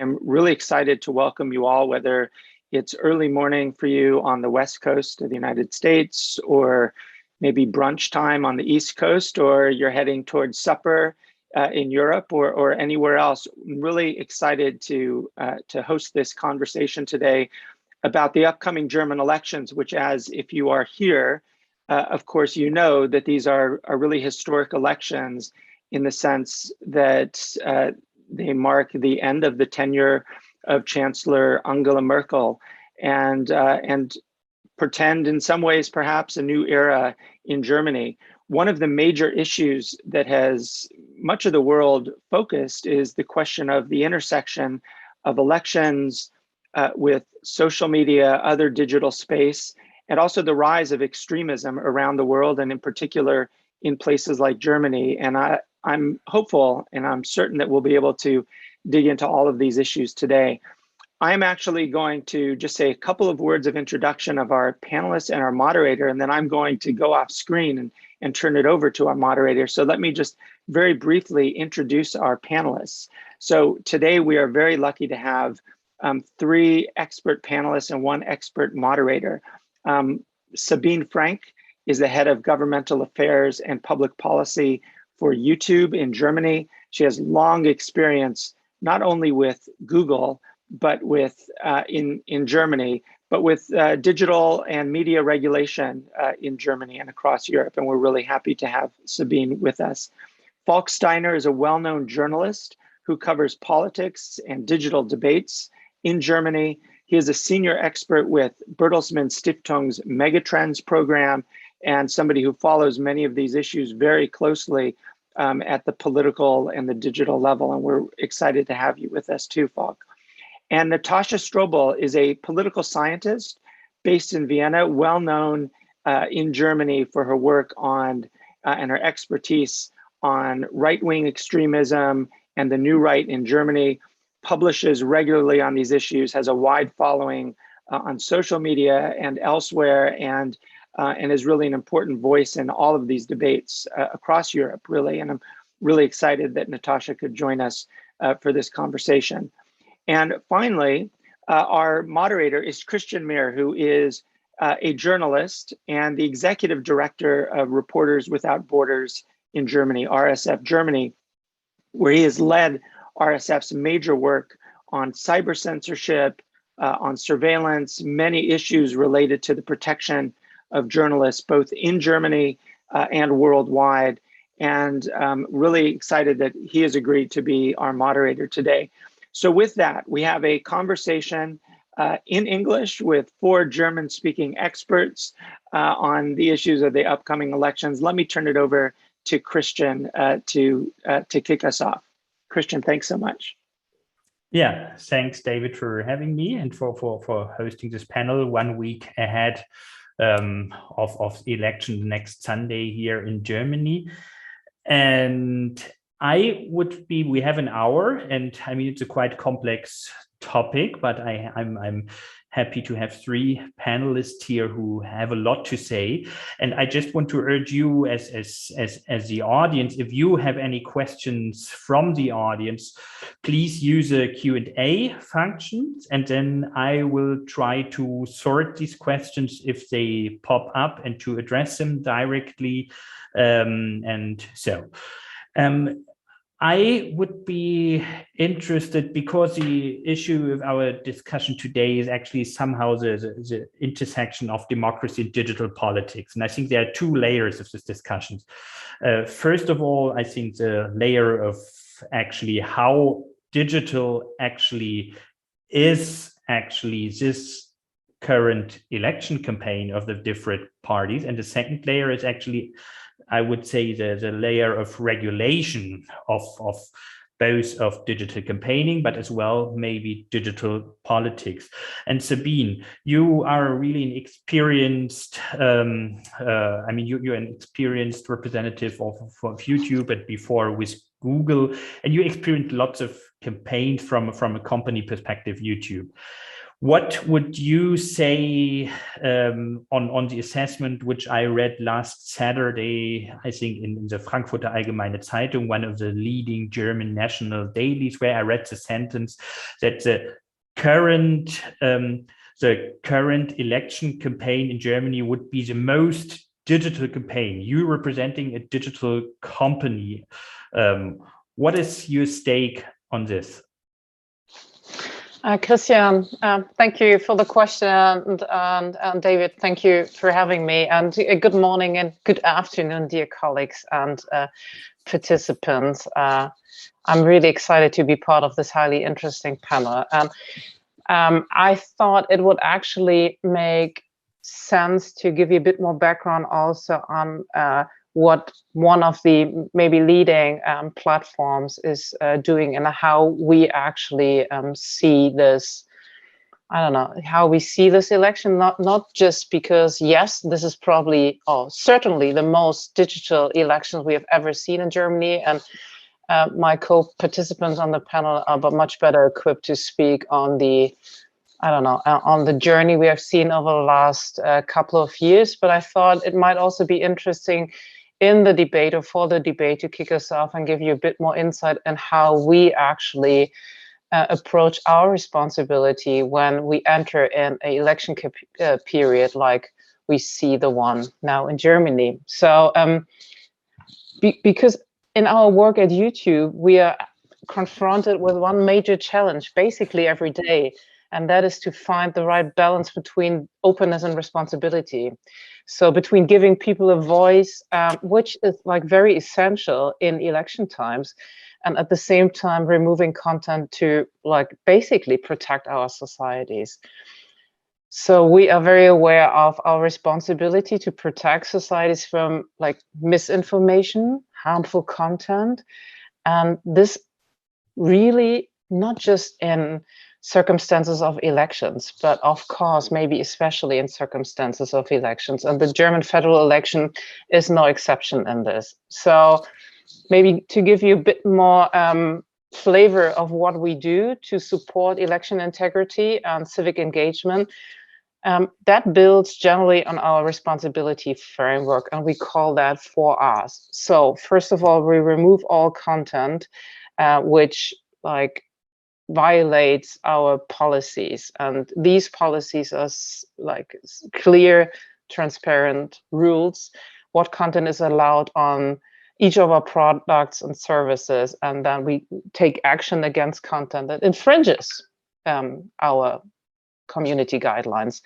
I'm really excited to welcome you all, whether it's early morning for you on the West Coast of the United States, or maybe brunch time on the East Coast, or you're heading towards supper in Europe or anywhere else. I'm really excited to host this conversation today about the upcoming German elections, which, as if you are here, of course, you know that these are really historic elections in the sense that they mark the end of the tenure of Chancellor Angela Merkel and portend in some ways perhaps a new era in Germany. One of the major issues that has much of the world focused is the question of the intersection of elections with social media, other digital space, and also the rise of extremism around the world, and in particular in places like Germany. And I'm hopeful and I'm certain that we'll be able to dig into all of these issues today. I'm actually going to just say a couple of words of introduction of our panelists and our moderator, and then I'm going to go off screen and turn it over to our moderator. So let me just very briefly introduce our panelists. So today we are very lucky to have three expert panelists and one expert moderator. Sabine Frank is the head of governmental affairs and public policy for YouTube in Germany. She has long experience, not only with Google, but with in Germany, but with digital and media regulation in Germany and across Europe. And we're really happy to have Sabine with us. Falk Steiner is a well-known journalist who covers politics and digital debates in Germany. He is a senior expert with Bertelsmann Stiftung's Megatrends program and somebody who follows many of these issues very closely at the political and the digital level. And we're excited to have you with us too, Falk. And Natascha Strobl is a political scientist based in Vienna, well known in Germany for her work on and her expertise on right-wing extremism and the new right in Germany, publishes regularly on these issues, has a wide following on social media and elsewhere, and is really an important voice in all of these debates across Europe, really. And I'm really excited that Natascha could join us for this conversation. And finally, our moderator is Christian Mihr, who is a journalist and the executive director of Reporters Without Borders in Germany, RSF Germany, where he has led RSF's major work on cyber censorship, on surveillance, many issues related to the protection of journalists, both in Germany and worldwide. And really excited that he has agreed to be our moderator today. So with that, we have a conversation in English with four German-speaking experts on the issues of the upcoming elections. Let me turn it over to Christian to kick us off. Christian, thanks so much. Yeah, thanks, David, for having me and for hosting this panel 1 week ahead of the election next Sunday here in Germany. And we have an hour, and I mean, it's a quite complex topic, but I'm happy to have three panelists here who have a lot to say. And I just want to urge you as the audience, if you have any questions from the audience, please use the Q&A functions, and then I will try to sort these questions if they pop up and to address them directly. I would be interested, because the issue of our discussion today is actually somehow the intersection of democracy and digital politics. And I think there are two layers of this discussion. First of all, I think the layer of actually how digital actually is this current election campaign of the different parties. And the second layer is actually, I would say, the layer of regulation of both of digital campaigning, but as well maybe digital politics. And Sabine, you are really an experienced, you're an experienced representative of YouTube and before with Google, and you experienced lots of campaigns from a company perspective, YouTube. What would you say on the assessment which I read last Saturday, I think in the Frankfurter Allgemeine Zeitung, one of the leading German national dailies, where I read the sentence that the current election campaign in Germany would be the most digital campaign. You representing a digital company. What is your stake on this? Christian, thank you for the question, and David, thank you for having me. And good morning and good afternoon, dear colleagues and participants. I'm really excited to be part of this highly interesting panel. I thought it would actually make sense to give you a bit more background also on what one of the maybe leading platforms is doing and how we actually see this. I don't know how we see this election, not just because, yes, this is probably, certainly the most digital elections we have ever seen in Germany. And my co-participants on the panel are much better equipped to speak on the, on the journey we have seen over the last couple of years. But I thought it might also be interesting in the debate or for the debate to kick us off and give you a bit more insight in how we actually approach our responsibility when we enter in an election period like we see the one now in Germany. So because in our work at YouTube, we are confronted with one major challenge basically every day, and that is to find the right balance between openness and responsibility. So between giving people a voice, which is like very essential in election times, and at the same time removing content to like basically protect our societies. So we are very aware of our responsibility to protect societies from like misinformation, harmful content, and this really not just in circumstances of elections, but of course, maybe especially in circumstances of elections. And the German federal election is no exception in this. So maybe to give you a bit more flavor of what we do to support election integrity and civic engagement, that builds generally on our responsibility framework, and we call that 4Rs. So first of all, we remove all content which like violates our policies, and these policies are like clear, transparent rules, what content is allowed on each of our products and services, and then we take action against content that infringes our community guidelines.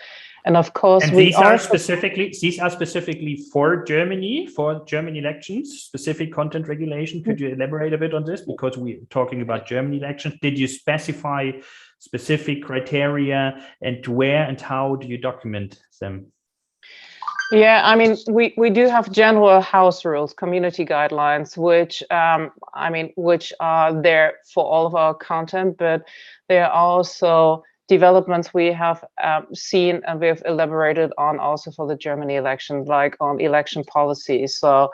And of course, and these are specifically for Germany, for German elections, specific content regulation. Could you elaborate a bit on this? Because we're talking about German elections. Did you specify specific criteria, and where and how do you document them? Yeah, I mean, we do have general house rules, community guidelines, which which are there for all of our content, but they are also developments we have seen and we have elaborated on also for the German election, like on election policies. So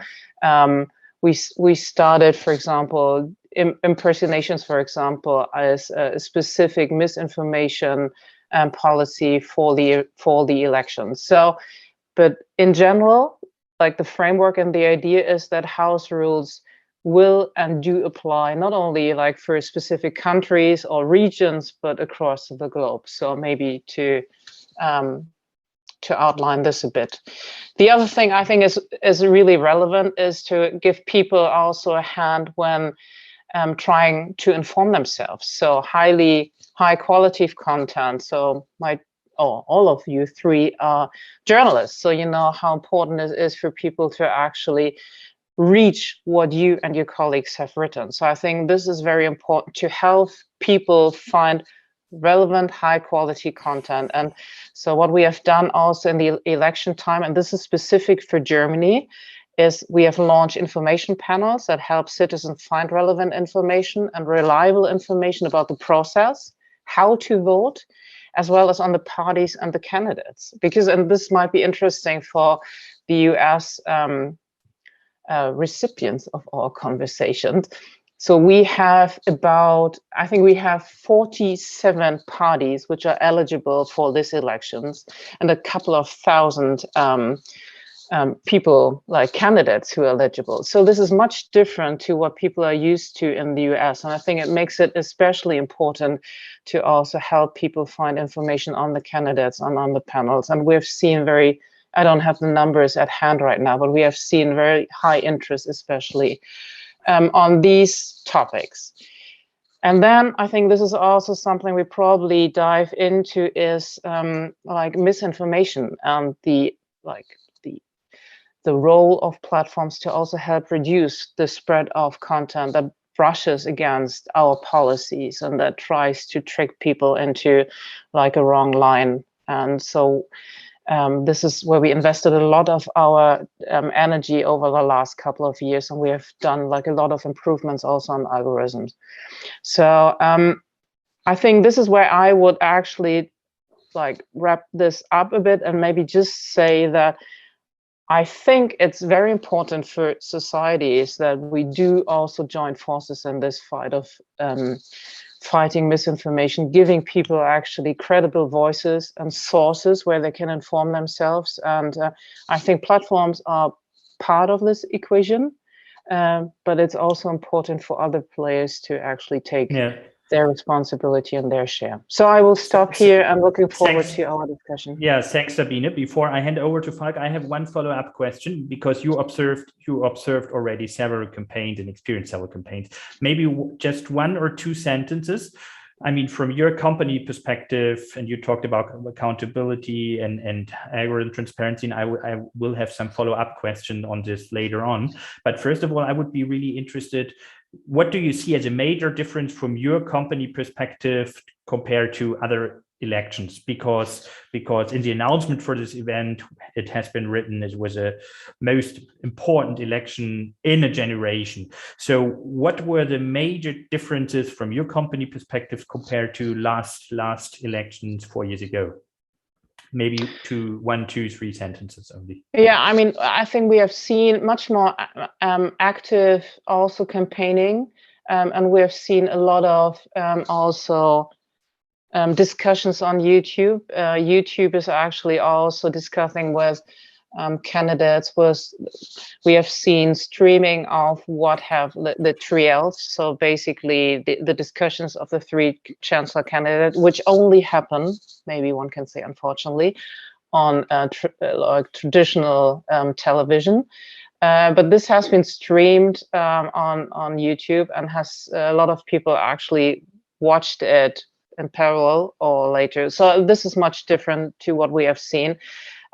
we started, for example, impersonations, for example, as a specific misinformation policy for the election. So, but in general, like the framework and the idea is that house rules will and do apply not only like for specific countries or regions, but across the globe. So maybe to outline this a bit. The other thing I think is really relevant is to give people also a hand when trying to inform themselves. So high quality of content. So all of you three are journalists, so you know how important it is for people to actually reach what you and your colleagues have written. So I think this is very important to help people find relevant, high quality content. And so what we have done also in the election time, and this is specific for Germany, is we have launched information panels that help citizens find relevant information and reliable information about the process, how to vote, as well as on the parties and the candidates. Because, and this might be interesting for the US recipients of our conversations. So we have I think we have 47 parties which are eligible for these elections, and a couple of thousand people, like candidates, who are eligible. So this is much different to what people are used to in the US. And I think it makes it especially important to also help people find information on the candidates and on the panels. And we've seen I don't have the numbers at hand right now, but we have seen very high interest, especially on these topics. And then I think this is also something we probably dive into is like misinformation and the role of platforms to also help reduce the spread of content that brushes against our policies and that tries to trick people into like a wrong line. And so this is where we invested a lot of our energy over the last couple of years, and we have done like a lot of improvements also on algorithms. So I think this is where I would actually like wrap this up a bit and maybe just say that I think it's very important for societies that we do also join forces in this fight of fighting misinformation, giving people actually credible voices and sources where they can inform themselves. And I think platforms are part of this equation, but it's also important for other players to actually take their responsibility and their share. So I will stop here. I'm looking forward to our discussion. Yeah, thanks, Sabine. Before I hand over to Falk, I have one follow-up question, because you observed already several campaigns and experienced several campaigns. Maybe just one or two sentences. I mean, from your company perspective, and you talked about accountability and algorithm transparency, and I will have some follow-up question on this later on. But first of all, I would be really interested, what do you see as a major difference from your company perspective compared to other elections? Because in the announcement for this event, it has been written it was a most important election in a generation. So what were the major differences from your company perspective compared to last elections 4 years ago? Maybe 1, 2, 3 sentences only. Yeah, I mean, I think we have seen much more active also campaigning, and we have seen a lot of also discussions on YouTube. YouTube is actually also discussing with candidates. We have seen streaming of what have the trials. So basically the discussions of the 3 chancellor candidates, which only happen, maybe one can say unfortunately, on like traditional television. But this has been streamed on YouTube, and has a lot of people actually watched it in parallel or later. So this is much different to what we have seen.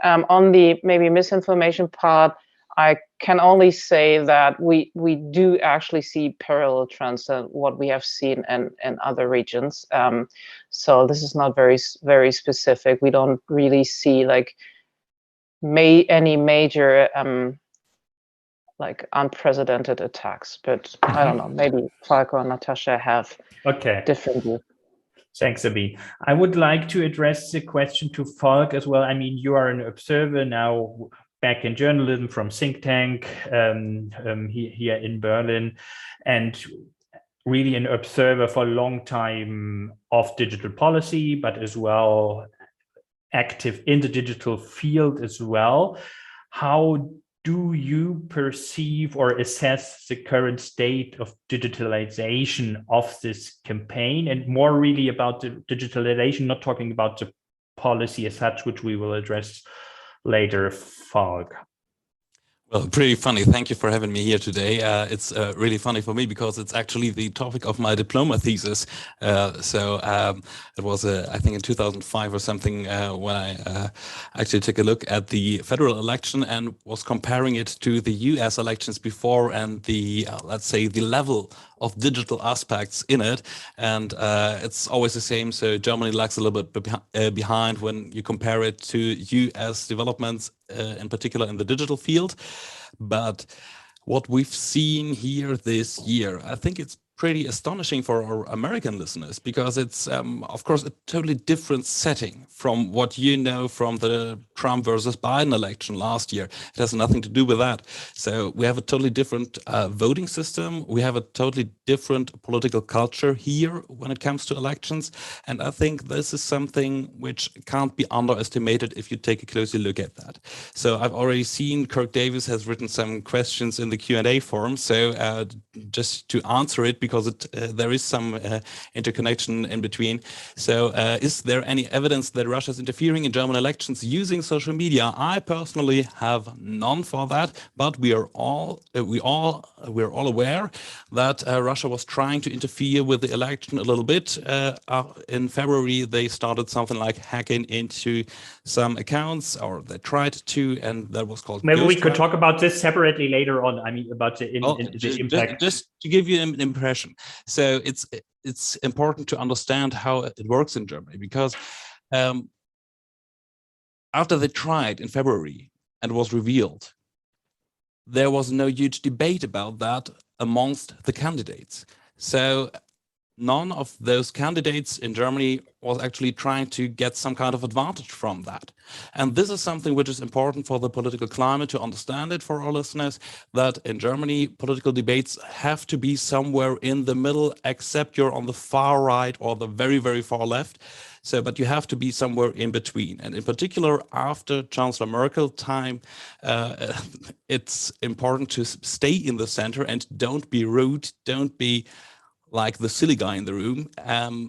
On the maybe misinformation part, I can only say that we do actually see parallel trends to what we have seen in other regions. So this is not very specific. We don't really see like any major like unprecedented attacks, but I don't know, maybe Falk or Natascha have different views. Thanks, Sabine. I would like to address the question to Falk as well. I mean, you are an observer now, back in journalism from think tank here in Berlin, and really an observer for a long time of digital policy, but as well active in the digital field as well. How do you perceive or assess the current state of digitalization of this campaign, and more really about the digitalization, not talking about the policy as such, which we will address later, Falk? Well, pretty funny. Thank you for having me here today. It's really funny for me because it's actually the topic of my diploma thesis. It was, I think, in 2005 or something when I actually took a look at the federal election and was comparing it to the US elections before, and the, let's say, the level of digital aspects in it. And it's always the same. So Germany lags a little bit behind when you compare it to US developments, in particular in the digital field. But what we've seen here this year, I think it's pretty astonishing for our American listeners, because it's, of course, a totally different setting from what you know from the Trump versus Biden election last year. It has nothing to do with that. So we have a totally different voting system. We have a totally different political culture here when it comes to elections. And I think this is something which can't be underestimated if you take a closer look at that. So I've already seen Kirk Davis has written some questions in the Q&A forum. So just to answer it, because there is some interconnection in between. So is there any evidence that Russia is interfering in German elections using social media? I personally have none for that, but we're all aware that Russia was trying to interfere with the election a little bit. In February, they started something like hacking into some accounts, or they tried to, and that was called. Maybe we could talk about this separately later on. I mean, about the impact. Just to give you an impression. So it's important to understand how it works in Germany, because after they tried in February and was revealed, there was no huge debate about that amongst the candidates. So none of those candidates in Germany was actually trying to get some kind of advantage from that. And this is something which is important for the political climate to understand it for our listeners, that in Germany, political debates have to be somewhere in the middle, except you're on the far right or the very, very far left. So, but you have to be somewhere in between. And in particular, after Chancellor Merkel time, it's important to stay in the center and don't be rude, don't be like the silly guy in the room.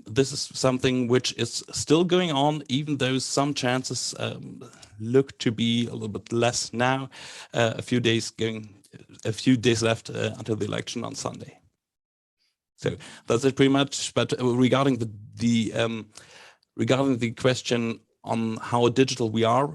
This is something which is still going on, even though some chances look to be a little bit less now. A few days left until the election on Sunday. So that's it pretty much. But regarding regarding the question on how digital we are,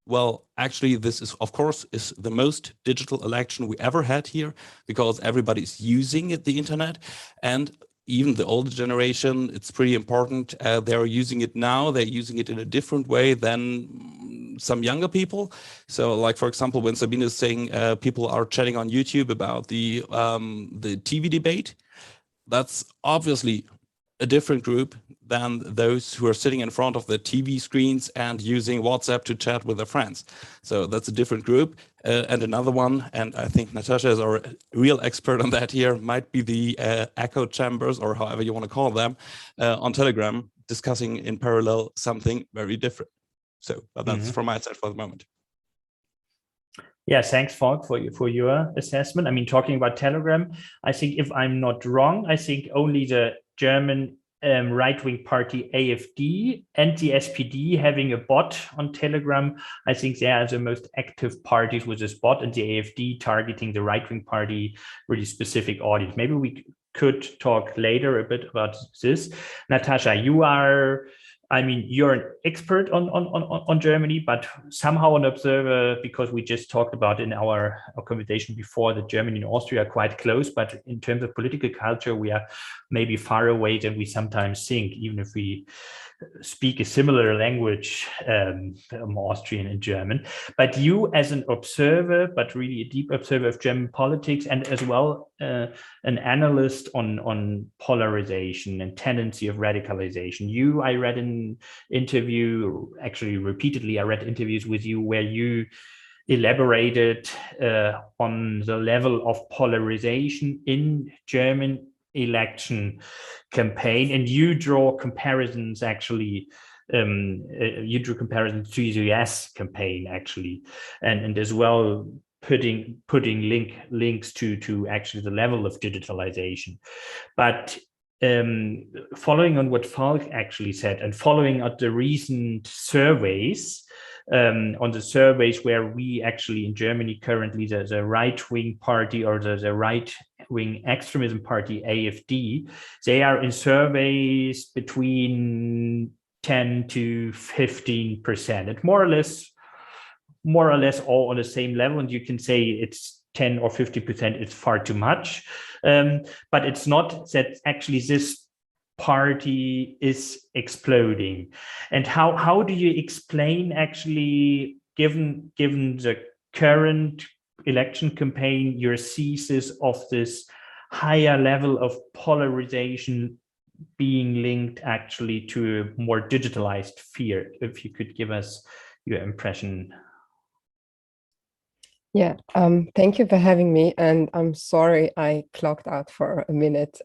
well, actually, this is, of course, is the most digital election we ever had here, because everybody is using the internet, and even the older generation, it's pretty important. They're using it now. They're using it in a different way than some younger people. So, like, for example, when Sabine is saying people are chatting on YouTube about the TV debate, that's obviously a different group than those who are sitting in front of the TV screens and using WhatsApp to chat with their friends. So that's a different group. And another one, and I think Natascha is our real expert on that here, might be the echo chambers, or however you want to call them, on Telegram, discussing in parallel something very different. So but that's from my side for the moment. Yeah, thanks, Falk, for your assessment. I mean, talking about Telegram, I think, if I'm not wrong, I think only the German right-wing party AfD and the SPD having a bot on Telegram. I think they are the most active parties with this bot, and the AfD targeting the right-wing party, really specific audience. Maybe we could talk later a bit about this. Natascha, you're an expert on Germany, but somehow an observer, because we just talked about in our conversation before that Germany and Austria are quite close, but in terms of political culture, we are maybe far away than we sometimes think, even if we speak a similar language, Austrian and German. But you, as an observer, but really a deep observer of German politics, and as well an analyst on polarization and tendency of radicalization. I read an interview, actually repeatedly, I read interviews with you where you elaborated on the level of polarization in German election campaign, and you draw comparisons actually. You drew comparisons to the US campaign actually, and as well putting links to actually the level of digitalization. But following on what Falk actually said, and following up the recent surveys, on the surveys where we actually in Germany currently, the right-wing party, or the right-wing extremism party AfD, they are in surveys between 10 to 15%. It's more or less all on the same level, and you can say it's 10 or 50%, it's far too much. But it's not that actually this party is exploding. And how do you explain, actually, given the current election campaign, your thesis of this higher level of polarization being linked actually to a more digitalized fear? If you could give us your impression. Yeah, thank you for having me. And I'm sorry I clocked out for a minute.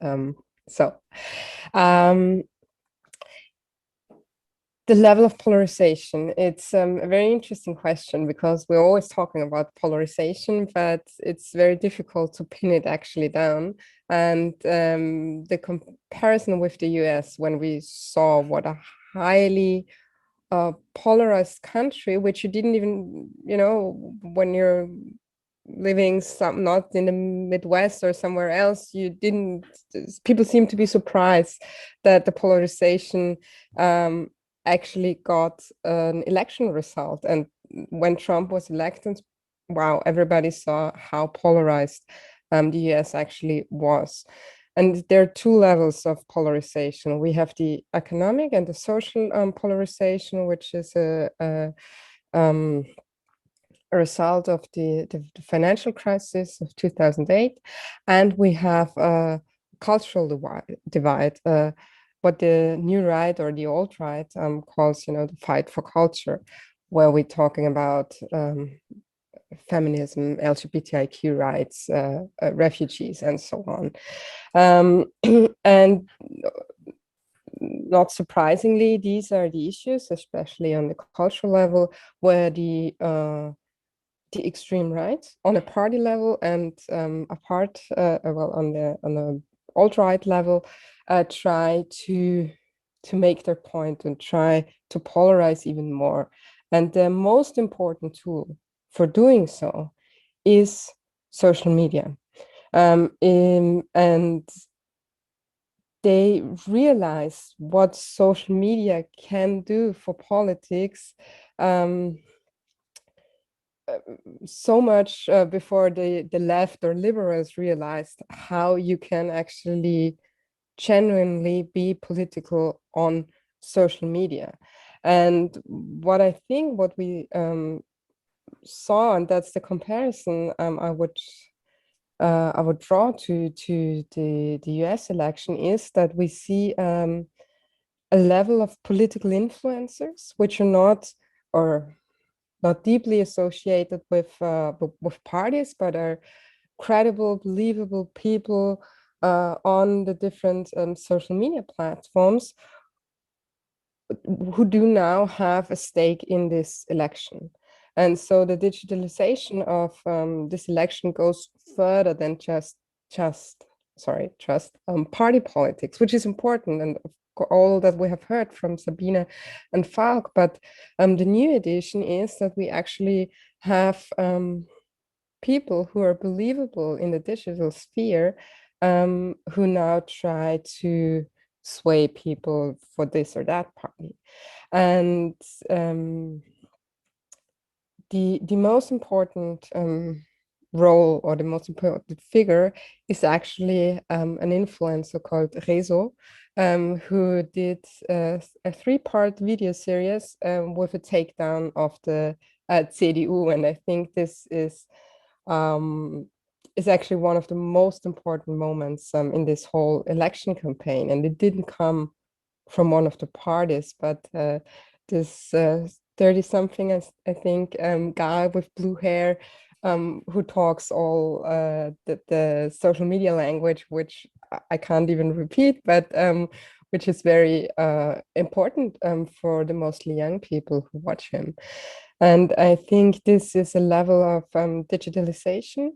The level of polarization, it's a very interesting question because we're always talking about polarization, but it's very difficult to pin it actually down. And the comparison with the US, when we saw what a highly polarized country, which you didn't even, when you're living not in the Midwest or somewhere else, people seem to be surprised that the polarization actually got an election result. And when Trump was elected, wow, everybody saw how polarized the US actually was. And there are two levels of polarization. We have the economic and the social polarization, which is a result of the financial crisis of 2008. And we have a cultural divide, what the new right or the alt-right calls, the fight for culture, where we're talking about feminism, LGBTIQ rights, refugees, and so on. And not surprisingly, these are the issues, especially on the cultural level, where the extreme right on a party level and on the alt-right level try to make their point and try to polarize even more. And the most important tool for doing so is social media. And they realize what social media can do for politics so much before the left or liberals realized how you can actually genuinely be political on social media. And what I think what we saw, and that's the comparison I would draw to the US election, is that we see a level of political influencers which are not deeply associated with parties, but are credible, believable people on the different social media platforms who do now have a stake in this election. And so the digitalization of this election goes further than just party politics, which is important, and all that we have heard from Sabine and Falk. But the new addition is that we actually have people who are believable in the digital sphere who now try to sway people for this or that party. And the most important role, or the most important figure, is actually an influencer called Rezo, who did a 3-part video series with a takedown of the CDU. And I think this is actually one of the most important moments in this whole election campaign. And it didn't come from one of the parties, but this 30-something, I think, guy with blue hair who talks all the social media language, which I can't even repeat, but which is very important for the mostly young people who watch him. And I think this is a level of digitalization.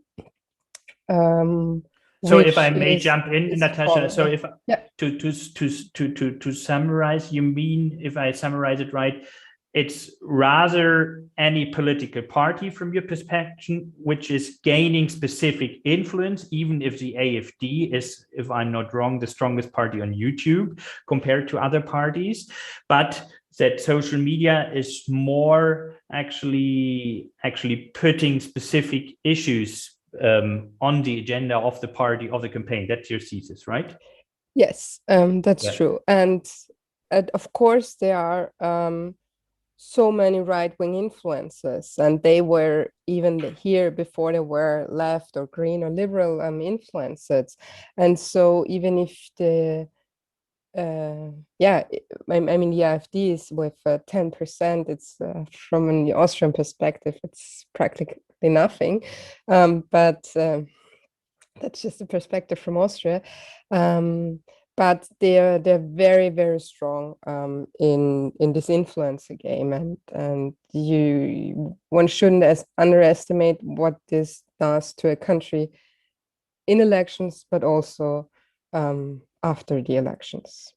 So if I may jump in, Natascha, so if yeah. to summarize, you mean, if I summarize it right, it's rather any political party from your perspective which is gaining specific influence, even if the AfD is, if I'm not wrong, the strongest party on YouTube compared to other parties, but that social media is more actually putting specific issues on the agenda of the party, of the campaign. That's your thesis, right? Yes, that's true. And of course, there are so many right-wing influences, and they were even here before there were left or green or liberal influences. And so even if the yeah, I mean, the AfD is with 10%, it's from an Austrian perspective, it's practically nothing. But that's just a perspective from Austria. But they're very, very strong in this influencer game, and one shouldn't underestimate what this does to a country in elections, but also after the elections.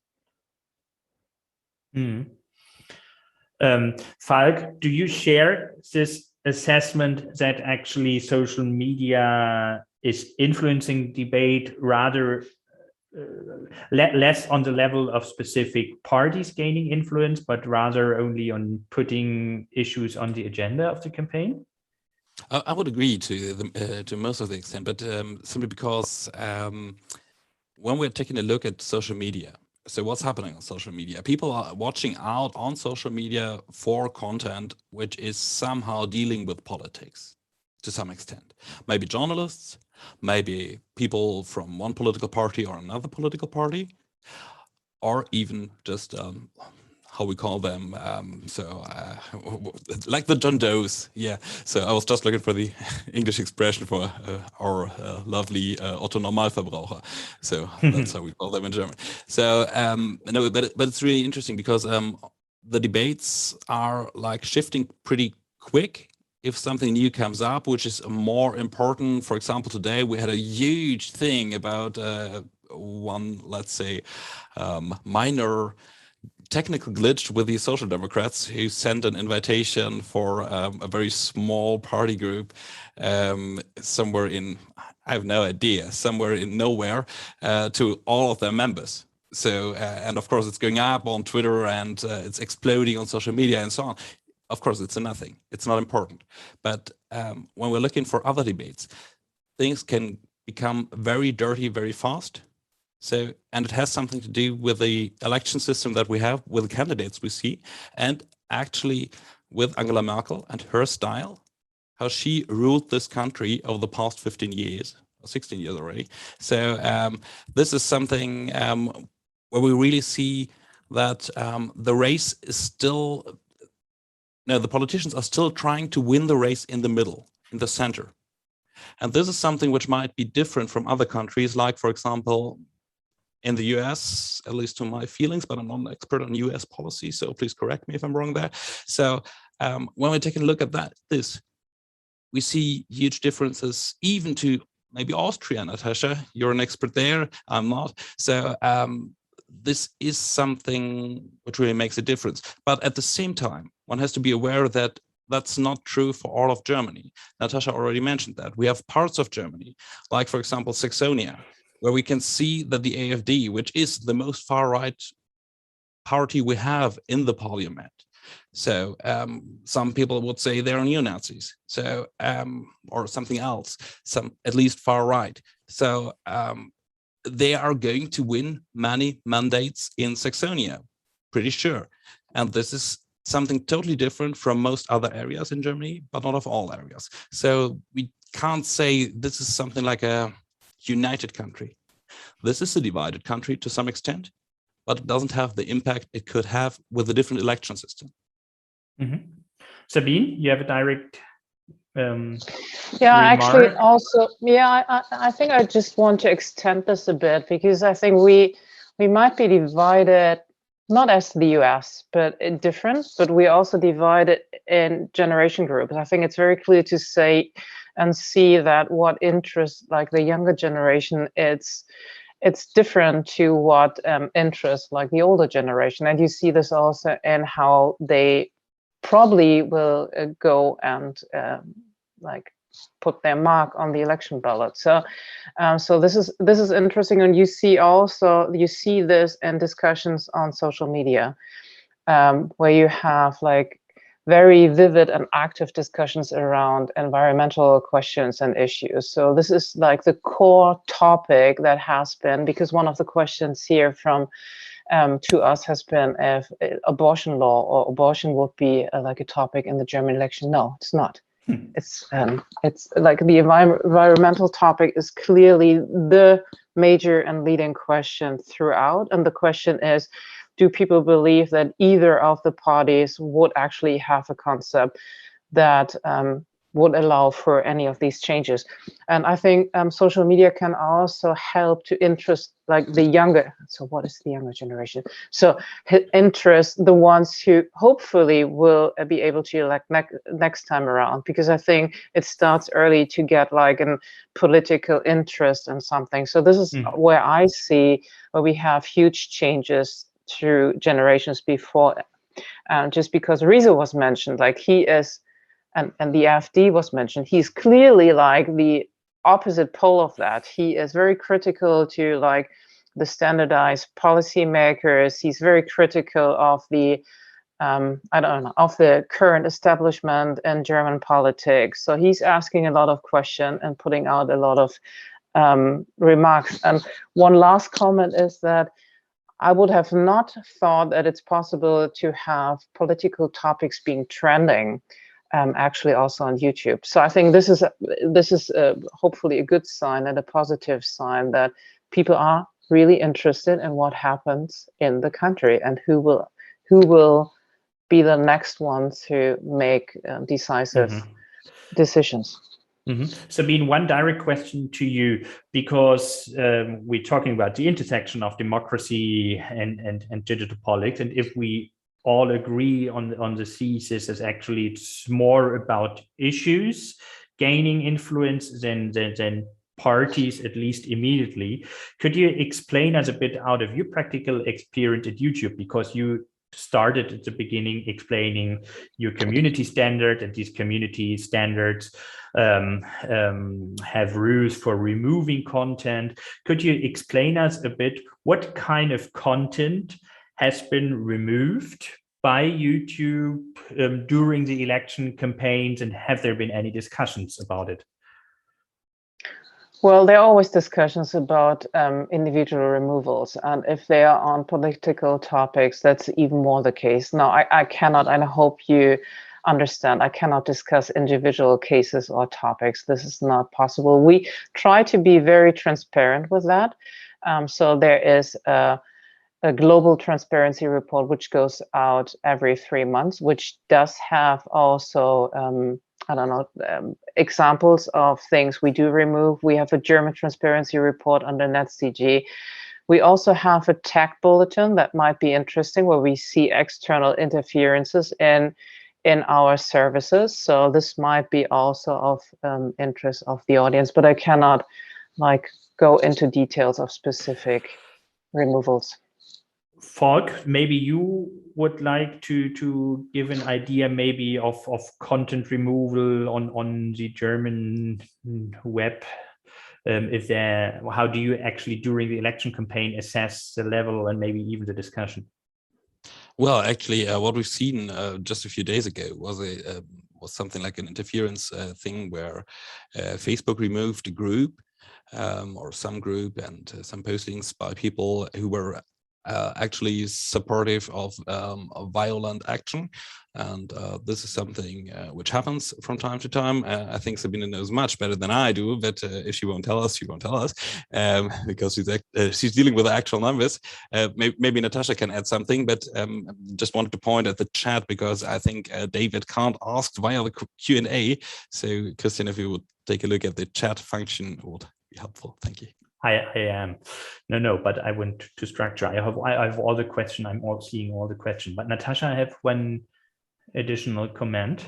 Falk, do you share this assessment that actually social media is influencing debate rather less on the level of specific parties gaining influence, but rather only on putting issues on the agenda of the campaign? I would agree to most of the extent, but simply because when we're taking a look at social media, so what's happening on social media? People are watching out on social media for content which is somehow dealing with politics to some extent. Maybe journalists, maybe people from one political party or another political party, or even just how we call them, like the John Does. Yeah, so I was just looking for the English expression for our lovely Otto Normalverbraucher. So that's how we call them in German. So no, but it's really interesting because the debates are like shifting pretty quick. If something new comes up, which is more important, for example, today we had a huge thing about one, let's say, minor technical glitch with the Social Democrats who sent an invitation for a very small party group somewhere in, I have no idea, somewhere in nowhere to all of their members. So, and of course it's going up on Twitter and it's exploding on social media and so on. Of course, it's a nothing. It's not important. But when we're looking for other debates, things can become very dirty very fast. So, and it has something to do with the election system that we have, with the candidates we see, and actually with Angela Merkel and her style, how she ruled this country over the past 15 years, or 16 years already. So this is something where we really see that the race is still, no, the politicians are still trying to win the race in the middle, in the center. And this is something which might be different from other countries, like, for example, in the US, at least to my feelings, but I'm not an expert on US policy, so please correct me if I'm wrong there. So when we're taking a look at we see huge differences even to maybe Austria. Natascha, you're an expert there, I'm not. So this is something which really makes a difference. But at the same time, one has to be aware that that's not true for all of Germany. Natascha already mentioned that. We have parts of Germany, like, for example, Saxonia, where we can see that the AfD, which is the most far-right party we have in the parliament. So some people would say they're neo-Nazis, so or something else, at least far-right. So they are going to win many mandates in Saxonia, pretty sure. And this is something totally different from most other areas in Germany, but not of all areas. So we can't say this is something like a united country. This is a divided country to some extent, but it doesn't have the impact it could have with a different election system. Mm-hmm. Sabine, you have a direct yeah, remark? actually also, yeah, I think I just want to extend this a bit, because I think we might be divided, not as the US, but different, but we also divided in generation groups. I think it's very clear to say and see that what interests like the younger generation, it's different to what interests like the older generation. And you see this also in how they probably will go and like put their mark on the election ballot. So so this is interesting. And you see this in discussions on social media, where you have like very vivid and active discussions around environmental questions and issues. So this is like the core topic that has been, because one of the questions here from to us has been if abortion law or abortion would be like a topic in the German election. No, it's not. It's like the environmental topic is clearly the major and leading question throughout. And the question is, do people believe that either of the parties would actually have a concept that would allow for any of these changes? And I think social media can also help to interest like the younger. So what is the younger generation? So interest the ones who hopefully will be able to elect next time around, because I think it starts early to get like a political interest in something. So this is where I see where we have huge changes through generations before. Just because Riese was mentioned, like he is, and the AfD was mentioned, he's clearly like the opposite pole of that. He is very critical to like the standardized policymakers. He's very critical of the, I don't know, of the current establishment in German politics. So he's asking a lot of questions and putting out a lot of remarks. And one last comment is that I would have not thought that it's possible to have political topics being trending actually also on YouTube. So I think this is hopefully a good sign and a positive sign that people are really interested in what happens in the country and who will be the next ones to make decisive decisions. Sabine, one direct question to you, because we're talking about the intersection of democracy and digital politics, and if we all agree on the thesis is actually it's more about issues gaining influence than parties, at least immediately. Could you explain us a bit out of your practical experience at YouTube, because you started at the beginning explaining your community standard, and these community standards have rules for removing content. Could you explain us a bit what kind of content has been removed by YouTube during the election campaigns, and have there been any discussions about it? Well, there are always discussions about individual removals, and if they are on political topics, that's even more the case. Now, I cannot, and I hope you understand, I cannot discuss individual cases or topics. This is not possible. We try to be very transparent with that. So there is a global transparency report which goes out every 3 months, which does have also I don't know, examples of things we do remove. We have a German transparency report under NetzDG. We also have a tech bulletin that might be interesting, where we see external interferences in our services. So this might be also of interest of the audience, but I cannot like go into details of specific removals. Falk, maybe you would like to give an idea maybe of content removal on the German web. If there, how do you actually during the election campaign assess the level and maybe even the discussion? Well, actually, what we've seen just a few days ago was something like an interference thing where Facebook removed a group or some group and some postings by people who were actually supportive of violent action. And this is something which happens from time to time. I think Sabine knows much better than I do, but if she won't tell us, she won't tell us, because she's dealing with the actual numbers. Maybe Natascha can add something, but just wanted to point at the chat, because I think David can't ask via the Q&A. So Christian, if you would take a look at the chat function, it would be helpful. Thank you. I am no, but I want to structure. I have all the question. I'm all seeing all the question. But Natascha, I have one additional comment.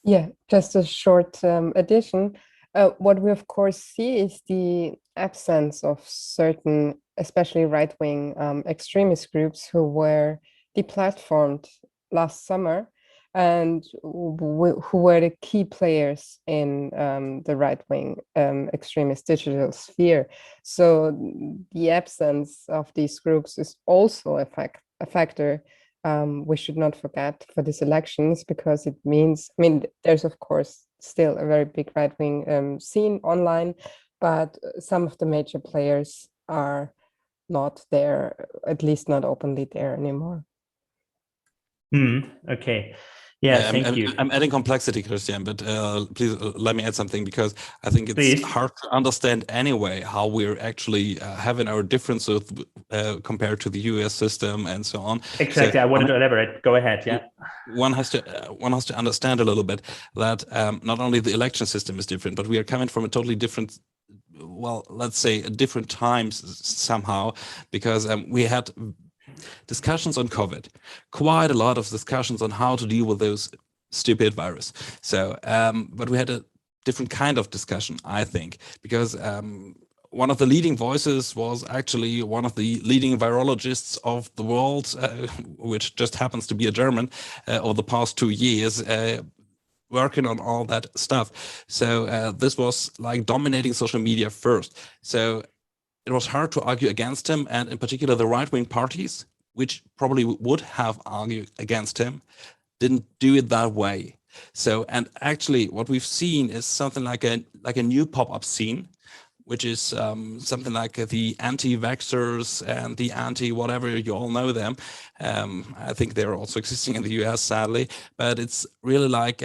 Yeah, just a short addition. What we of course see is the absence of certain, especially right-wing extremist groups who were deplatformed last summer, and who were the key players in the right-wing extremist digital sphere. So the absence of these groups is also a factor we should not forget for these elections, because it means, I mean, there's of course still a very big right-wing scene online, but some of the major players are not there, at least not openly there anymore. Okay. Yeah, thank you. I'm adding complexity, Christian, but please let me add something, because I think it's hard to understand anyway how we're actually having our differences compared to the US system and so on. Exactly. So, I wanted to elaborate. Go ahead. Yeah. One has to understand a little bit that not only the election system is different, but we are coming from a totally different, well, let's say different times somehow, because we had discussions on COVID, quite a lot of discussions on how to deal with those stupid virus. So, but we had a different kind of discussion, I think, because one of the leading voices was actually one of the leading virologists of the world, which just happens to be a German, over the past 2 years, working on all that stuff. So this was like dominating social media first. So it was hard to argue against him, and in particular the right-wing parties, which probably would have argued against him, didn't do it that way. So, and actually what we've seen is something like a new pop-up scene, which is something like the anti-vaxxers and the anti-whatever, you all know them. I think they're also existing in the US, sadly, but it's really like,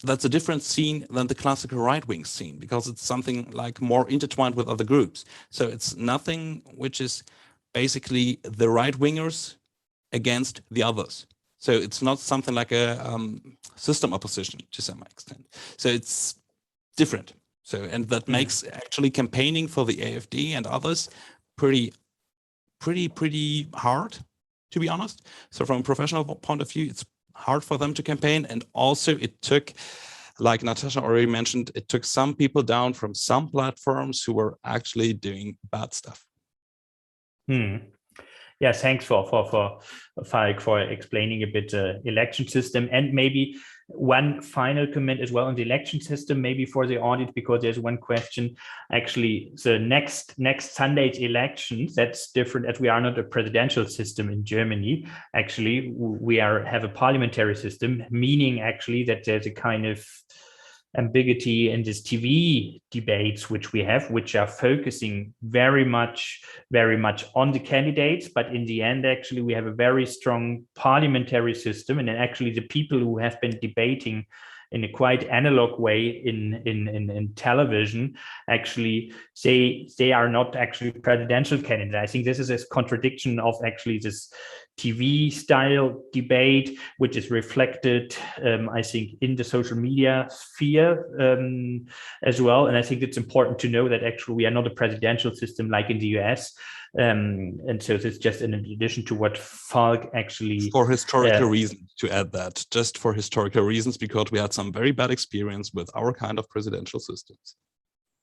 that's a different scene than the classical right-wing scene, because it's something like more intertwined with other groups. So it's nothing which is basically the right-wingers against the others. So it's not something like a system opposition to some extent. So it's different. So, and that makes actually campaigning for the AfD and others pretty hard, to be honest. So from a professional point of view, it's hard for them to campaign. And also it took, like Natascha already mentioned, it took some people down from some platforms who were actually doing bad stuff. Yeah, thanks for Falk for explaining a bit election system, and maybe one final comment as well on the election system, maybe for the audience, because there's one question. Actually, the next Sunday's elections, that's different, as we are not a presidential system in Germany. Actually, we have a parliamentary system, meaning actually that there's a kind of ambiguity in this TV debates which we have, which are focusing very much on the candidates, but in the end actually we have a very strong parliamentary system, and then actually the people who have been debating in a quite analog way in television, actually they are not actually presidential candidates. I think this is a contradiction of actually this TV style debate, which is reflected, I think, in the social media sphere as well. And I think it's important to know that actually we are not a presidential system like in the US. And so it's just in addition to what Falk actually... For historical reasons, to add that, just for historical reasons, because we had some very bad experience with our kind of presidential systems.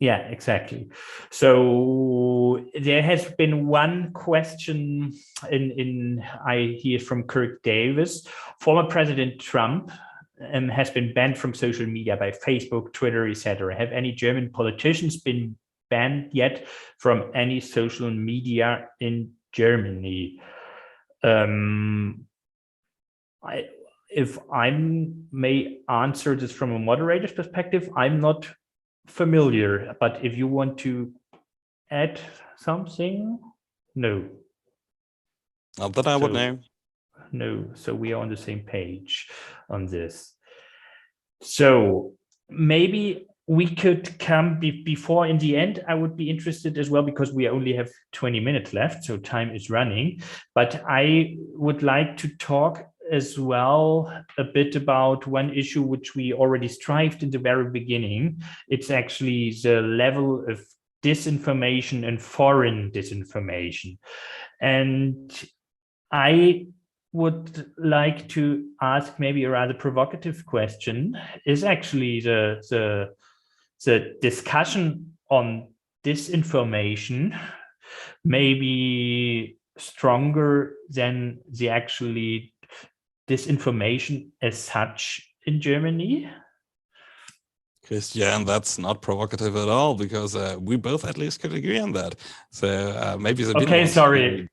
Yeah, exactly. So there has been one question I hear from Kirk Davis. Former President Trump has been banned from social media by Facebook, Twitter, etc. Have any German politicians been banned yet from any social media in Germany? If I may answer this from a moderator's perspective, I'm not familiar, but if you want to add something, no. Not that I would know. No, so we are on the same page on this. So maybe we could come before in the end. I would be interested as well, because we only have 20 minutes left, so time is running. But I would like to talk as well a bit about one issue which we already strived in the very beginning. It's actually the level of disinformation and foreign disinformation. And I would like to ask maybe a rather provocative question. Is actually the discussion on disinformation maybe stronger than the actually disinformation as such in Germany? Christian, that's not provocative at all, because we both at least could agree on that. So maybe Sabine okay, sorry.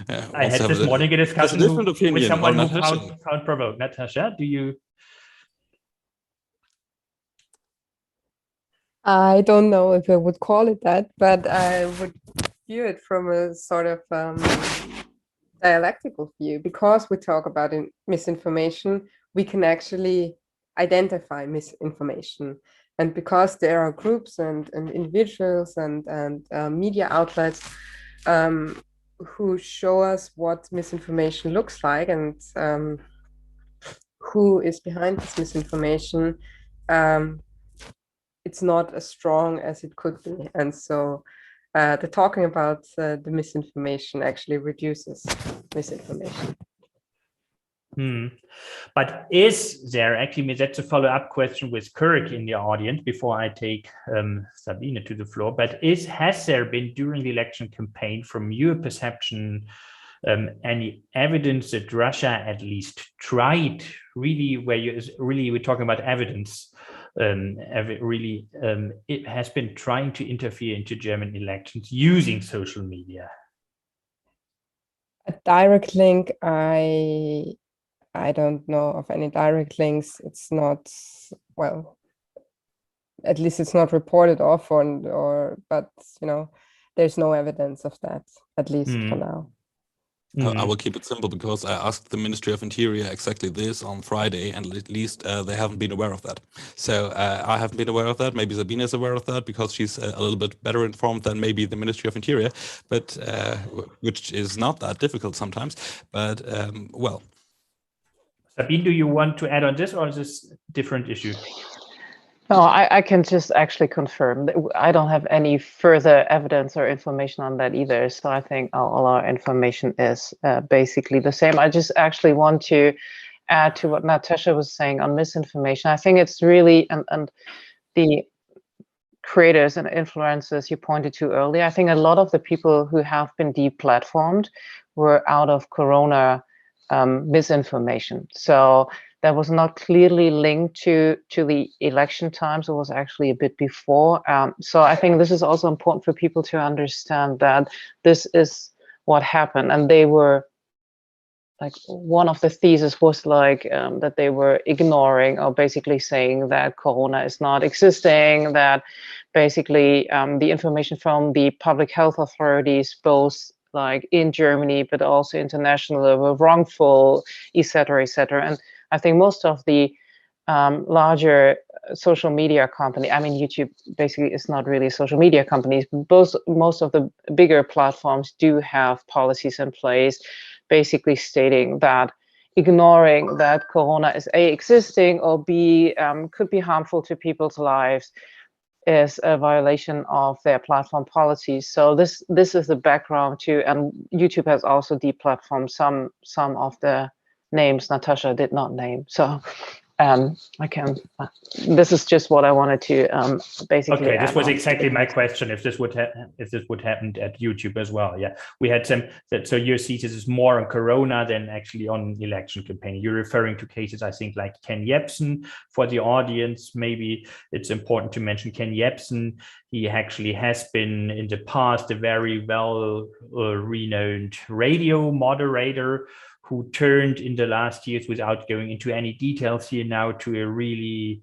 I had this morning a discussion with someone who found provoked. Natascha, do you? I don't know if I would call it that, but I would view it from a sort of dialectical view. Because we talk about misinformation, we can actually identify misinformation. And because there are groups and individuals and media outlets who show us what misinformation looks like and who is behind this misinformation, it's not as strong as it could be. And so the talking about the misinformation actually reduces misinformation. But is there actually, that's a follow-up question with Kirk in the audience before I take Sabine to the floor, but has there been during the election campaign, from your perception, any evidence that Russia at least tried, really, we're talking about evidence, it has been trying to interfere into German elections using social media? A direct link, I don't know of any direct links. It's not, well, at least it's not reported often, but you know, there's no evidence of that, at least for now. I will keep it simple, because I asked the Ministry of Interior exactly this on Friday, and at least they haven't been aware of that. So I haven't been aware of that. Maybe Sabine is aware of that, because she's a little bit better informed than maybe the Ministry of Interior, but which is not that difficult sometimes. But well. Sabine, do you want to add on this, or is this a different issue? No, I can just actually confirm that I don't have any further evidence or information on that either. So I think all our information is basically the same. I just actually want to add to what Natascha was saying on misinformation. I think it's really, and the creators and influencers you pointed to earlier, I think a lot of the people who have been deplatformed were out of Corona misinformation. So that was not clearly linked to the election times. It was actually a bit before. So I think this is also important for people to understand that this is what happened. And they were, like, one of the theses was like that they were ignoring, or basically saying that Corona is not existing, that basically the information from the public health authorities, both like in Germany, but also internationally, were wrongful, etc., etc. And I think most of the larger social media company, I mean, YouTube basically is not really a social media companies, but most of the bigger platforms do have policies in place, basically stating that ignoring that Corona is A, existing, or B, could be harmful to people's lives, is a violation of their platform policies. So this is the background to, and YouTube has also deplatformed some of the names Natascha did not name. So I can, this is just what I wanted to basically. Okay, this was exactly my question. If this would happen at YouTube as well, yeah, we had some. So your thesis is more on Corona than actually on election campaign. You're referring to cases, I think, like Ken Jebsen. For the audience, maybe it's important to mention Ken Jebsen. He actually has been in the past a very well renowned radio moderator, who turned in the last years, without going into any details here now, to a really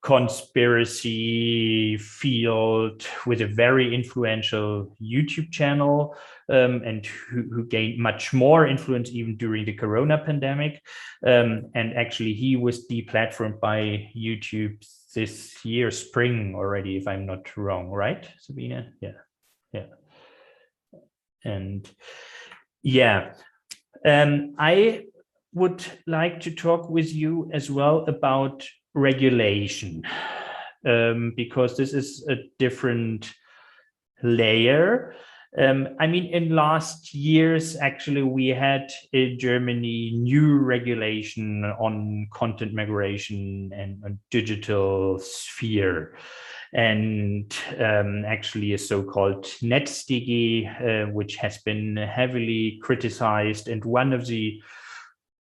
conspiracy field with a very influential YouTube channel, and who gained much more influence even during the Corona pandemic. And actually he was deplatformed by YouTube this year, spring already, if I'm not wrong, right, Sabine? Yeah. And yeah. I would like to talk with you as well about regulation, because this is a different layer. I mean, in last years, actually, we had in Germany new regulation on content moderation and on digital sphere. And actually a so-called NetzDG, which has been heavily criticized. And one of the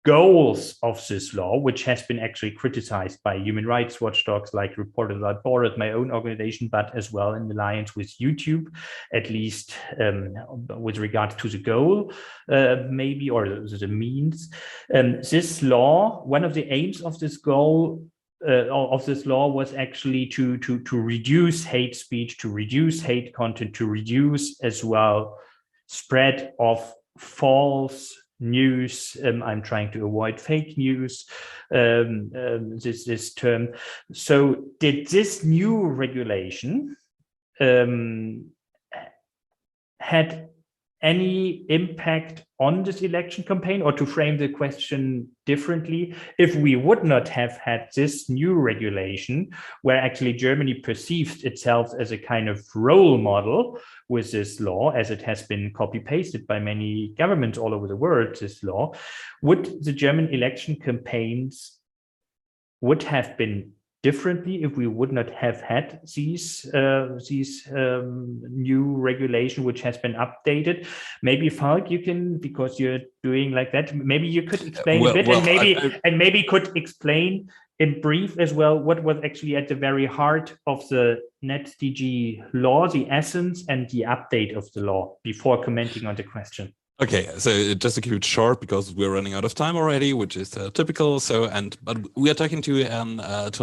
goals of this law, which has been actually criticized by human rights watchdogs like Reporters Without Borders, my own organization, but as well in alliance with YouTube, at least with regard to the goal, maybe, or the means. This law, one of the aims of this goal of this law was actually to reduce hate speech, to reduce hate content, to reduce as well spread of false news. I'm trying to avoid fake news, this term. So did this new regulation had any impact on this election campaign? Or to frame the question differently, if we would not have had this new regulation, where actually Germany perceives itself as a kind of role model with this law, as it has been copy-pasted by many governments all over the world, this law, would the German election campaigns would have been differently if we would not have had these new regulation, which has been updated? Maybe Falk, you can, because you're doing like that, maybe you could explain a bit, and maybe could explain in brief as well what was actually at the very heart of the NetzDG law, the essence and the update of the law, before commenting on the question. Okay, so just to keep it short, because we're running out of time already, which is typical. So, but we are talking to an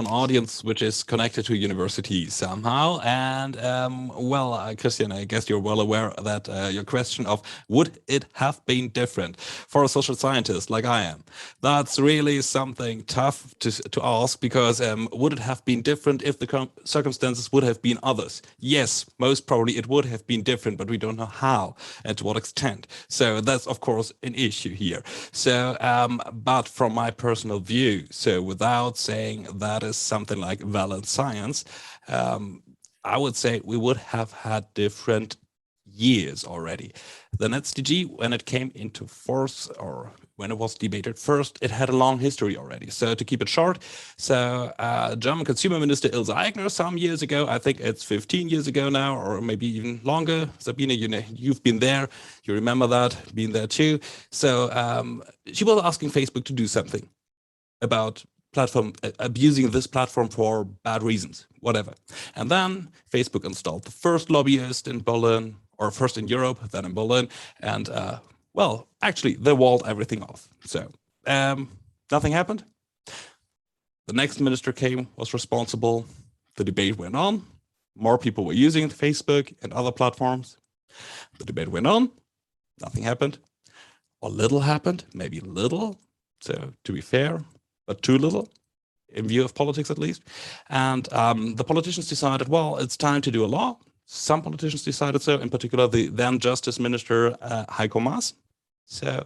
audience which is connected to university somehow. And well, Christian, I guess you're well aware that your question of would it have been different for a social scientist like I am? That's really something tough to ask, because would it have been different if the circumstances would have been others? Yes, most probably it would have been different, but we don't know how and to what extent. So that's, of course, an issue here. So, but from my personal view, so without saying that is something like valid science, I would say we would have had different years already. The NetzDG, when it came into force, or when it was debated first, it had a long history already. So to keep it short, so German Consumer Minister Ilse Aigner some years ago, I think it's 15 years ago now, or maybe even longer. Sabine, you know, you've been there, you remember that, been there too. So she was asking Facebook to do something about platform abusing this platform for bad reasons, whatever. And then Facebook installed the first lobbyist in Berlin, or first in Europe, then in Berlin, and well, actually, they walled everything off. So nothing happened. The next minister came, was responsible. The debate went on. More people were using Facebook and other platforms. The debate went on. Nothing happened. Or little happened, maybe little. So to be fair, but too little, in view of politics at least. And the politicians decided, well, it's time to do a law. Some politicians decided so, in particular the then Justice Minister Heiko Maas. So,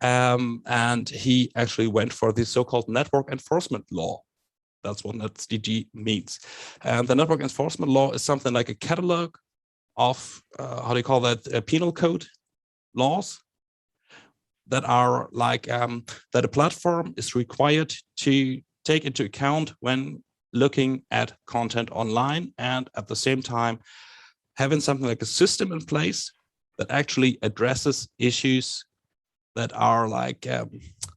and he actually went for the so-called network enforcement law. That's what NetzDG means. And the network enforcement law is something like a catalog of, how do you call that, penal code laws that are like, that a platform is required to take into account when looking at content online, and at the same time having something like a system in place that actually addresses issues that are like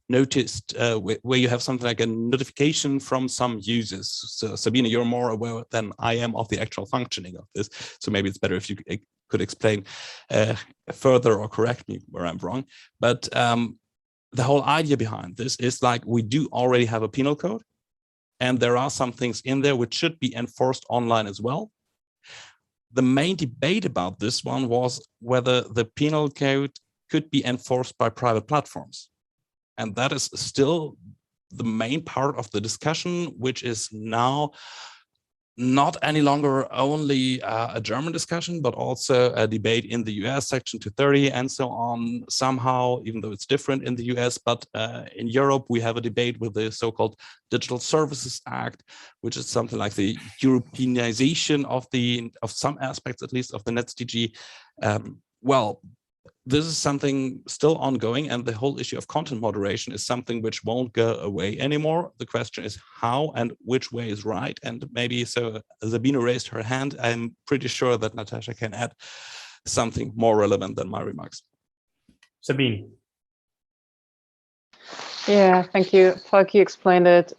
noticed, where you have something like a notification from some users. So Sabine, you're more aware than I am of the actual functioning of this. So maybe it's better if you could explain further or correct me where I'm wrong. But the whole idea behind this is like, we do already have a penal code, and there are some things in there which should be enforced online as well. The main debate about this one was whether the penal code could be enforced by private platforms. And that is still the main part of the discussion, which is now not any longer only a German discussion, but also a debate in the US, Section 230 and so on, somehow, even though it's different in the US. But in Europe, we have a debate with the so-called Digital Services Act, which is something like the Europeanization of some aspects, at least, of the NetzDG. Well, this is something still ongoing, and the whole issue of content moderation is something which won't go away anymore. The question is how and which way is right. And maybe, so Sabine raised her hand. I'm pretty sure that Natascha can add something more relevant than my remarks. Sabine. Yeah, thank you. Falk, you explained it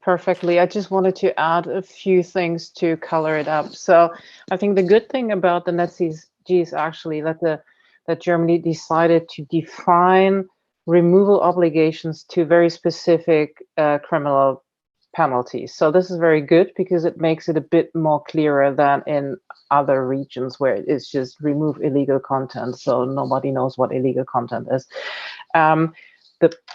perfectly. I just wanted to add a few things to color it up. So I think the good thing about the NetzDG is actually that Germany decided to define removal obligations to very specific criminal penalties. So this is very good because it makes it a bit more clearer than in other regions where it's just remove illegal content, so nobody knows what illegal content is.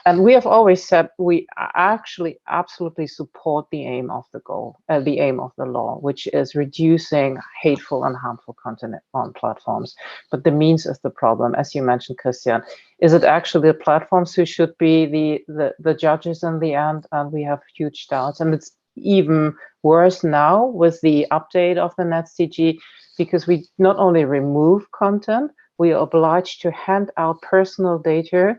And we have always said we actually absolutely support the aim of the aim of the law, which is reducing hateful and harmful content on platforms. But the means is the problem, as you mentioned, Christian. Is it actually the platforms who should be the judges in the end? And we have huge doubts. And it's even worse now with the update of the NetzDG, because we not only remove content, we are obliged to hand out personal data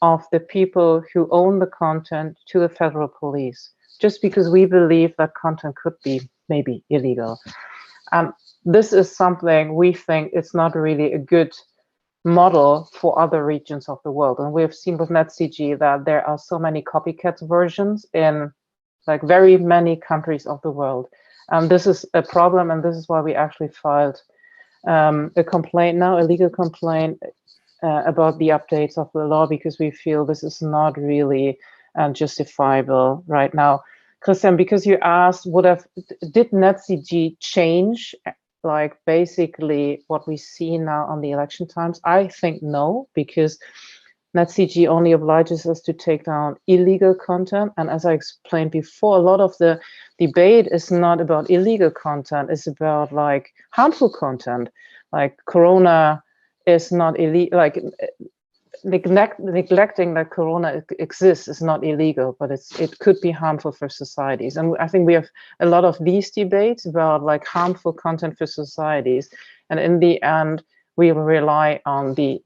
of the people who own the content to the federal police, just because we believe that content could be maybe illegal. This is something we think it's not really a good model for other regions of the world. And we have seen with NetzDG that there are so many copycat versions in like very many countries of the world. And this is a problem, and this is why we actually filed a complaint now, a legal complaint about the updates of the law, because we feel this is not really justifiable right now. Christian, because you asked, did NetzDG change like basically what we see now on the election times? I think no, because NetzDG only obliges us to take down illegal content. And as I explained before, a lot of the debate is not about illegal content, it's about like harmful content, like Corona is not illegal, like neglecting that Corona exists is not illegal, but it could be harmful for societies. And I think we have a lot of these debates about like harmful content for societies. And in the end, we will rely on the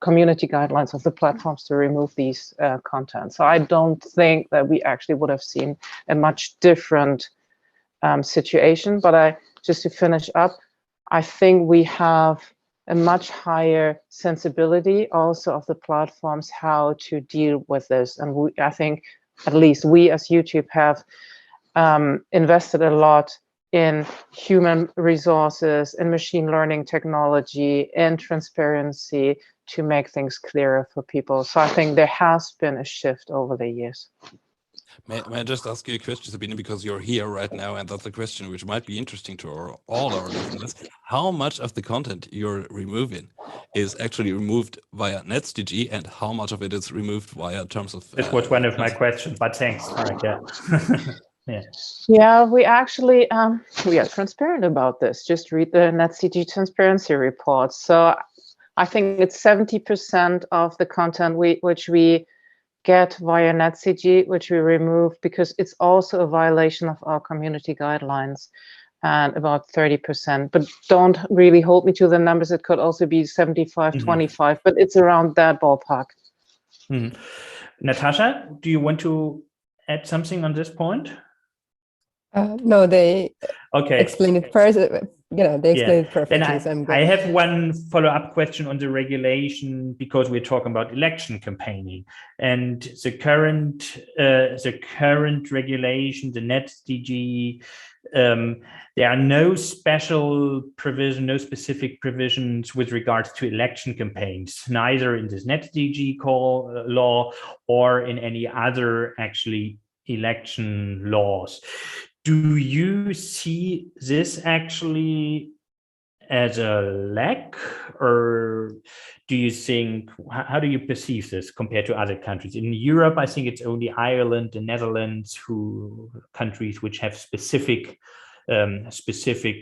community guidelines of the platforms to remove these content. So I don't think that we actually would have seen a much different situation. But just to finish up, I think we have a much higher sensibility also of the platforms how to deal with this. And I think at least we as YouTube have invested a lot in human resources, in machine learning technology, in transparency to make things clearer for people. So I think there has been a shift over the years. May I just ask you a question, Sabine, because you're here right now, and that's a question which might be interesting to all our listeners. How much of the content you're removing is actually removed via NetzDG, and how much of it is removed via terms of... This was one of my questions, but thanks, Mark. Yeah. Yeah, we actually, we are transparent about this. Just read the NetzDG transparency report. So I think it's 70% of the content which we get via NetzDG, which we remove because it's also a violation of our community guidelines, and about 30%. But don't really hold me to the numbers. It could also be 75, 25, but it's around that ballpark. Natascha, do you want to add something on this point? No, they explain it first. They explain it perfectly. Then I have one follow-up question on the regulation, because we're talking about election campaigning, and the current regulation, the NetzDG. There are no special provision, no specific provisions with regards to election campaigns, neither in this NetzDG law or in any other actually election laws. Do you see this actually as a lack, or do you think, how do you perceive this compared to other countries? In Europe, I think it's only Ireland, the Netherlands, countries which have specific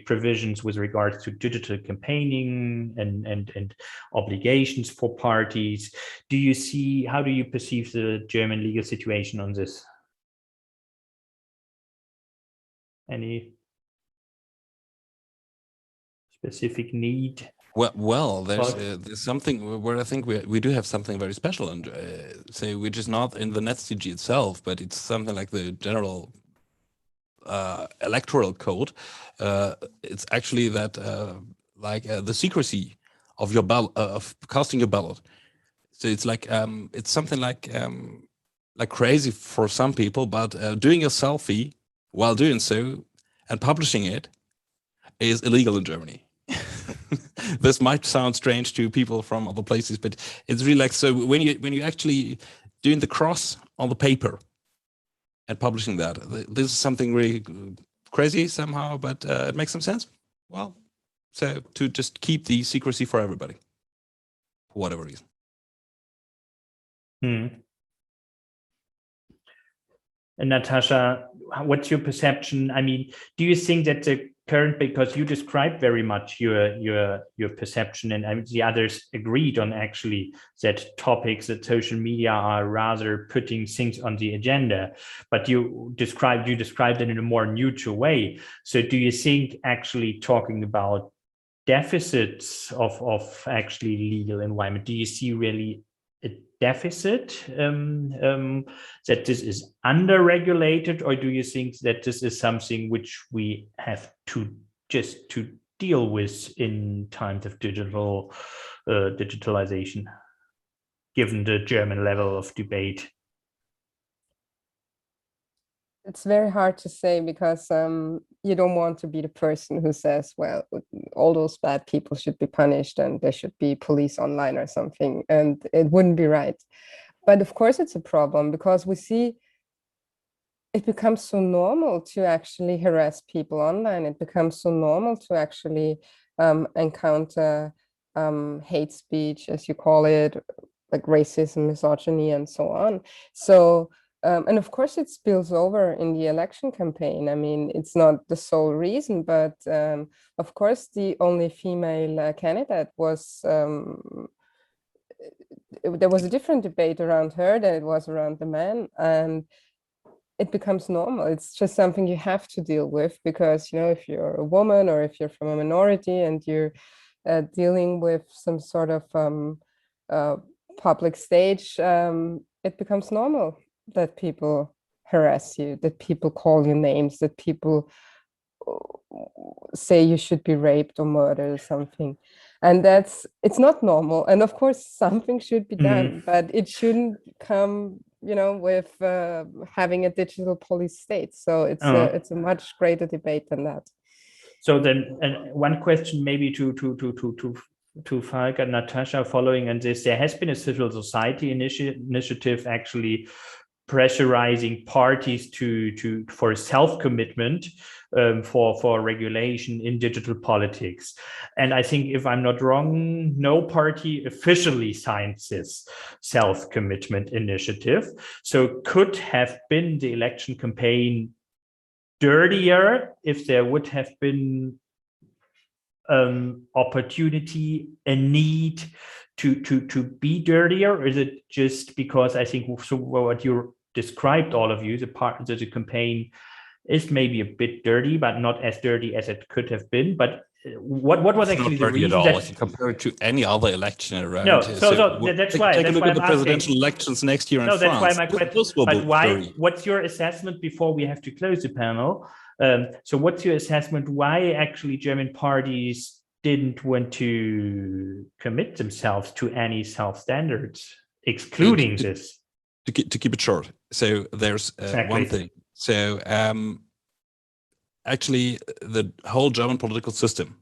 provisions with regards to digital campaigning and obligations for parties. How do you perceive the German legal situation on this? Any specific need? Well, there's something where I think we do have something very special, and say which is not in the NetzDG itself, but it's something like the general electoral code. It's actually that the secrecy of your ballot, of casting your ballot. So it's like it's something like crazy for some people, but doing a selfie while doing so and publishing it is illegal in Germany. This might sound strange to people from other places, but it's really like, so when you actually doing the cross on the paper and publishing that. This is something really crazy somehow, but it makes some sense. Well, so to just keep the secrecy for everybody, for whatever reason. And Natascha, what's your perception? I mean, do you think that the current, because you described very much your perception, and the others agreed on actually that topics that social media are rather putting things on the agenda, but you described it in a more neutral way. So do you think actually talking about deficits of actually legal environment, do you see really a deficit that this is under-regulated, or do you think that this is something which we have to deal with in times of digitalization, given the German level of debate? It's very hard to say, because you don't want to be the person who says, well, all those bad people should be punished and there should be police online or something, and it wouldn't be right. But of course it's a problem, because we see it becomes so normal to actually harass people online. It becomes so normal to actually encounter hate speech, as you call it, like racism, misogyny, and so on. So and of course it spills over in the election campaign. I mean, it's not the sole reason, but of course the only female candidate was, there was a different debate around her than it was around the men, and it becomes normal. It's just something you have to deal with, because, you know, if you're a woman or if you're from a minority and you're dealing with some sort of public stage, it becomes normal that people harass you, that people call you names, that people say you should be raped or murdered or something. And it's not normal. And of course something should be done, but it shouldn't come, you know, with having a digital police state. So it's a much greater debate than that. So then, and one question maybe to Falk and Natascha, following on this, there has been a civil society initiative actually pressurizing parties for self-commitment for regulation in digital politics. And I think, if I'm not wrong, no party officially signed this self-commitment initiative. So could have been the election campaign dirtier if there would have been opportunity, a need to be dirtier, or is it just because I think so what you described, all of you, the campaign is maybe a bit dirty, but not as dirty as it could have been? But what was it's actually not the reason that, if you compare it to any other election around? No, so that's why. Take a look at the I'm presidential asking. elections next year in France. France. That's why my question. But why? Dirty. What's your assessment before we have to close the panel? So what's your assessment why actually German parties didn't want to commit themselves to any self-standards, excluding this? To keep it short, so there's one thing. So actually the whole German political system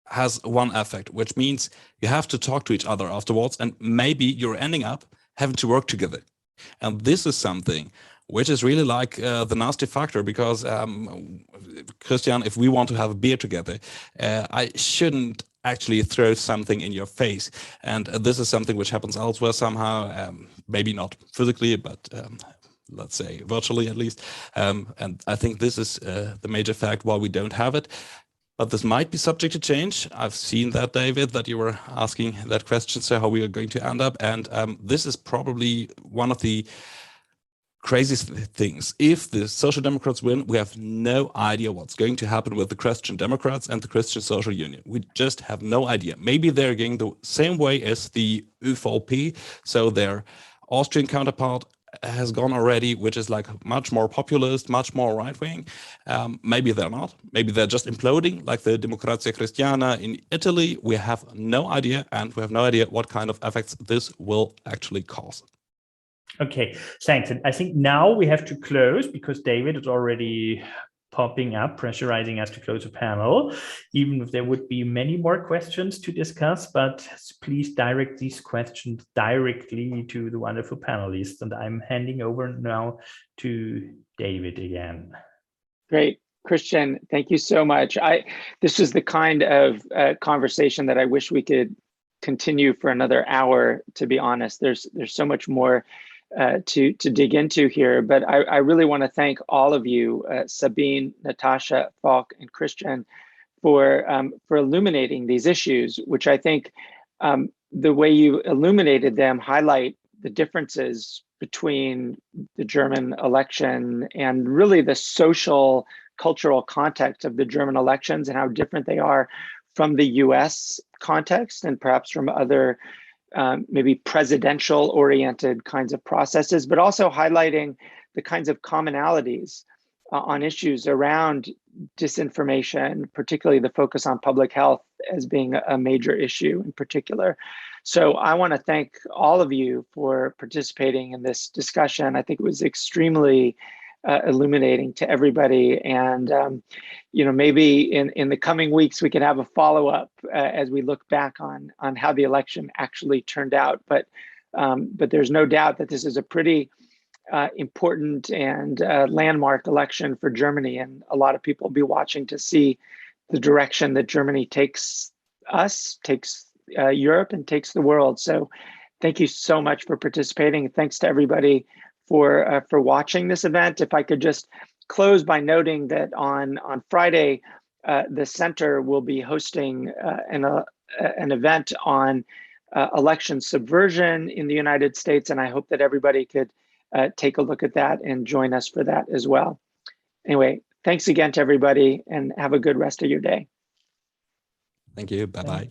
has one effect, which means you have to talk to each other afterwards, and maybe you're ending up having to work together. And this is something which is really like the nasty factor, because Christian, if we want to have a beer together, I shouldn't actually throw something in your face. And this is something which happens elsewhere somehow, maybe not physically, but let's say virtually at least. And I think this is the major fact why we don't have it. But this might be subject to change. I've seen that, David, that you were asking that question, so how we are going to end up. And this is probably one of the craziest things. If the Social Democrats win, we have no idea what's going to happen with the Christian Democrats and the Christian Social Union. We just have no idea. Maybe they're going the same way as the ÖVP, so their Austrian counterpart has gone already, which is like much more populist, much more right-wing. Maybe they're not. Maybe they're just imploding, like the Democrazia Cristiana in Italy. We have no idea, and we have no idea what kind of effects this will actually cause. Okay, thanks. And I think now we have to close, because David is already popping up, pressurizing us to close the panel, even if there would be many more questions to discuss, but please direct these questions directly to the wonderful panelists. And I'm handing over now to David again. Great. Christian, thank you so much. This is the kind of conversation that I wish we could continue for another hour, to be honest. There's so much more to dig into here, but I really want to thank all of you, Sabine, Natascha, Falk, and Christian, for illuminating these issues, which I think the way you illuminated them highlight the differences between the German election and really the social, cultural context of the German elections and how different they are from the US context and perhaps from other maybe presidential oriented kinds of processes, but also highlighting the kinds of commonalities on issues around disinformation, particularly the focus on public health as being a major issue in particular. So I want to thank all of you for participating in this discussion. I think it was extremely illuminating to everybody. And, maybe in the coming weeks, we can have a follow-up as we look back on how the election actually turned out. But there's no doubt that this is a pretty important and landmark election for Germany. And a lot of people will be watching to see the direction that Germany takes Europe and takes the world. So thank you so much for participating. Thanks to everybody for watching this event. If I could just close by noting that on Friday, the center will be hosting an event on election subversion in the United States, and I hope that everybody could take a look at that and join us for that as well. Anyway, thanks again to everybody, and have a good rest of your day. Thank you. Bye-bye.